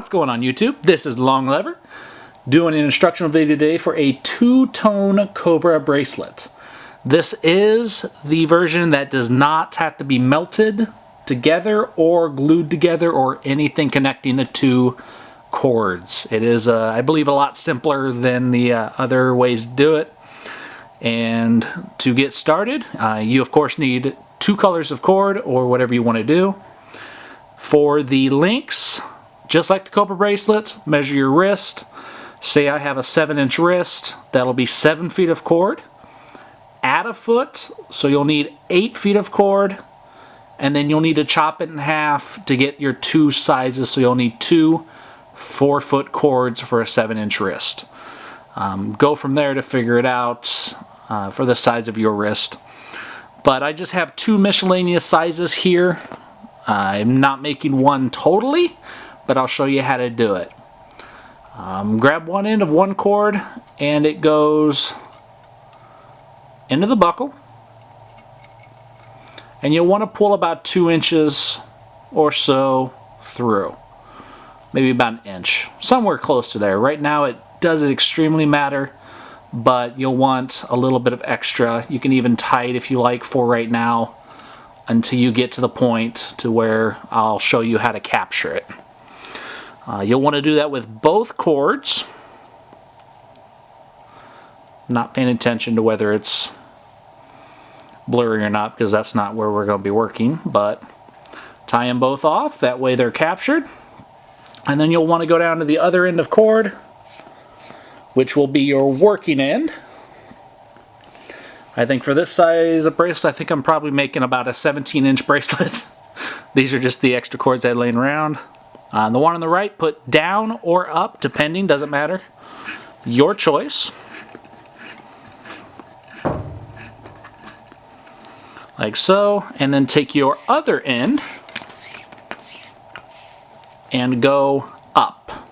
What's going on YouTube? This is Long Lever doing an instructional video today for a two-tone Cobra bracelet. This is the version that does not have to be melted together or glued together or anything connecting the two cords. It is, I believe, a lot simpler than the other ways to do it. And to get started, you of course need two colors of cord or whatever you want to do. For the links, just like the Cobra bracelets, measure your wrist. Say I have a 7-inch wrist, that'll be 7 feet of cord. Add a foot, so you'll need 8 feet of cord. And then you'll need to chop it in half to get your two sizes, so you'll need two 4-foot cords for a 7-inch wrist. Go from there to figure it out for the size of your wrist. But I just have two miscellaneous sizes here. I'm not making one totally, but I'll show you how to do it. Grab one end of one cord and it goes into the buckle. And you'll want to pull about 2 inches or so through. Maybe about an inch. Somewhere close to there. Right now it doesn't extremely matter, but you'll want a little bit of extra. You can even tie it if you like for right now until you get to the point to where I'll show you how to capture it. You'll want to do that with both cords. Not paying attention to whether it's blurry or not, because that's not where we're going to be working, but tie them both off, that way they're captured. And then you'll want to go down to the other end of cord, which will be your working end. I think for this size of bracelet, I think I'm probably making about a 17-inch bracelet. These are just the extra cords I had laying around. The one on the right, put down or up, depending, doesn't matter. Your choice. Like so, and then take your other end and go up.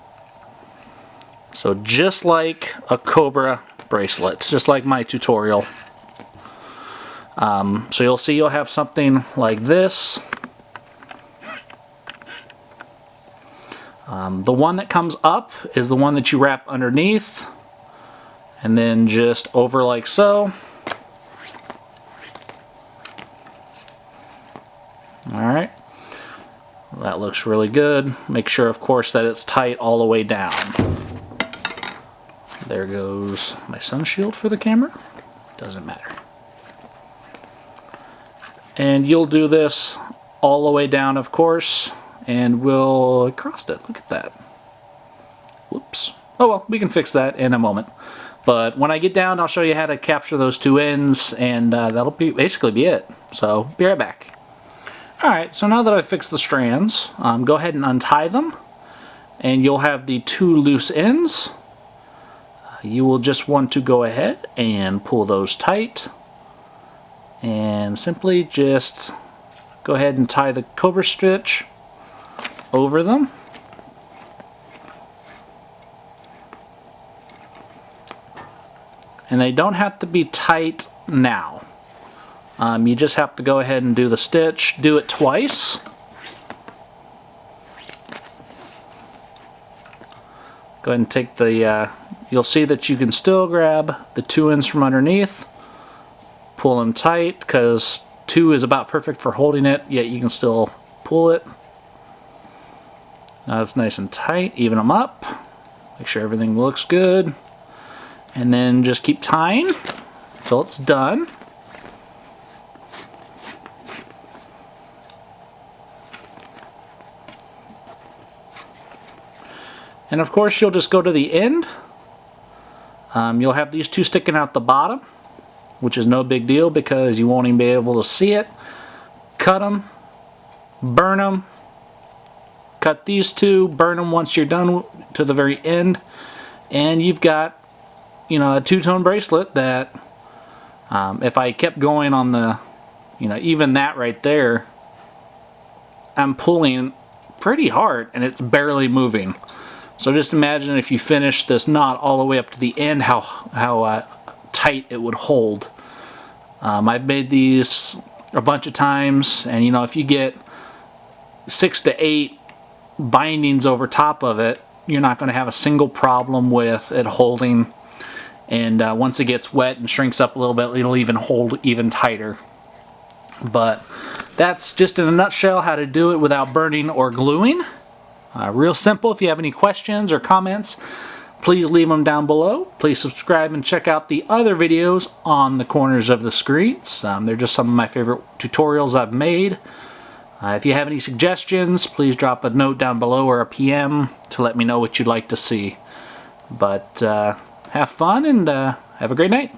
So just like a Cobra bracelet, just like my tutorial. So you'll see you'll have something like this. The one that comes up is the one that you wrap underneath, and then just over like so. Alright, that looks really good. Make sure, of course, that it's tight all the way down. There goes my sun shield for the camera. Doesn't matter. And you'll do this all the way down, of course, and we'll cross it. Look at that. Whoops. Oh well, we can fix that in a moment. But when I get down, I'll show you how to capture those two ends, and that'll basically be it. So, be right back. Alright, so now that I've fixed the strands, go ahead and untie them, and you'll have the two loose ends. You will just want to go ahead and pull those tight, and simply just go ahead and tie the Cobra stitch over them. And they don't have to be tight now. You just have to go ahead and do the stitch. Do it twice. Go ahead and take the, you'll see that you can still grab the two ends from underneath. Pull them tight, because 2 is about perfect for holding it, yet you can still pull it. Now it's nice and tight. Even them up. Make sure everything looks good. And then just keep tying until it's done. And of course you'll just go to the end. You'll have these two sticking out the bottom, which is no big deal because you won't even be able to see it. Cut them, burn them, cut these two, burn them once you're done to the very end, and you've got, you know, a two-tone bracelet that if I kept going on the, you know, even that right there, I'm pulling pretty hard and it's barely moving. So just imagine if you finish this knot all the way up to the end, how tight it would hold. I've made these a bunch of times, and you know, if you get 6 to 8 bindings over top of it, you're not going to have a single problem with it holding. And once it gets wet and shrinks up a little bit, it'll even hold even tighter. But that's just in a nutshell how to do it without burning or gluing. Real simple. If you have any questions or comments, please leave them down below. Please subscribe and check out the other videos on the corners of the screens. They're just some of my favorite tutorials I've made. If you have any suggestions, please drop a note down below or a PM to let me know what you'd like to see. But have fun and have a great night.